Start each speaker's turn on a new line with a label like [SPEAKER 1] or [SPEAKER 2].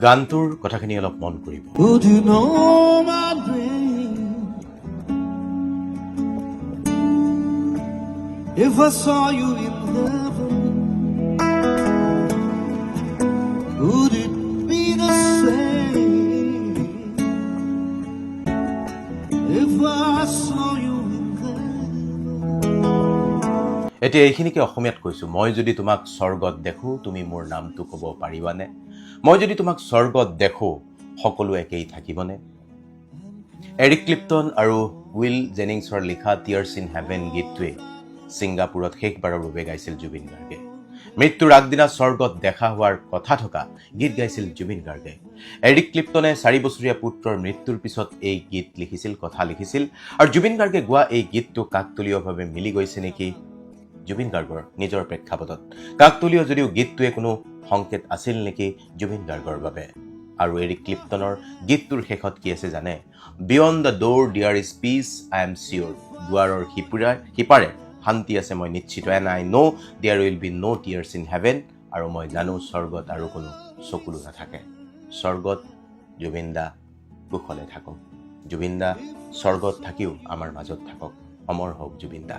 [SPEAKER 1] গানটোৰ কথাখিনি অলপ মন কৰিব।
[SPEAKER 2] Would you know my dream if I saw you in heaven? Would it be the same if I saw you in heaven?
[SPEAKER 1] এতিয়া এইখিনিকে অসমীয়াত কৈছোঁ। মই যদি তোমাক স্বৰ্গত দেখোঁ তুমি মোৰ নামটো ক'ব পাৰিবানে? মই যদি তোমাক স্বৰ্গত দেখোঁ সকলো একেই থাকিবনে? এৰিক ক্লিপ্টন আৰু উইল জেনিংছৰ লিখা টিয়াৰ্ছ ইন হেভেন গীতটোৱে ছিংগাপুৰত শেষবাৰৰ বাবে গাইছিল জুবিন গাৰ্গে। মৃত্যুৰ আগদিনা স্বৰ্গত দেখা হোৱাৰ কথা থকা গীত গাইছিল জুবিন গাৰ্গে। এৰিক ক্লিপ্টনে 4 বছৰীয়া পুত্ৰৰ মৃত্যুৰ পিছত এই গীত লিখিছিল, কথা লিখিছিল। আৰু জুবিন গাৰ্গে গোৱা এই গীতটো কাকতলীয়ভাৱে মিলি গৈছে নেকি জুবিন গাৰ্গৰ নিজৰ প্ৰেক্ষাপটত? কাকতলীয় যদিও গীতটোৱে কোনো সংকেত আছিল নেকি জুবিন গাৰ্গৰ বাবে? আৰু এৰিক ক্লিপ্টনৰ গীতটোৰ শেষত কি আছে জানে? Beyond the door there is peace I am sure. দুৱাৰৰ সিপাৰে শান্তি আছে মই নিশ্চিত। And I know' there will be no' tears in heaven. আৰু মই জানো স্বৰ্গত আৰু কোনো চকুলো নাথাকে। স্বৰ্গত জুবিন দা কুশলে থাকক। জুবিন দা স্বৰ্গত থাকিও আমাৰ মাজত থাকক। অমৰ হওক জুবিন দা।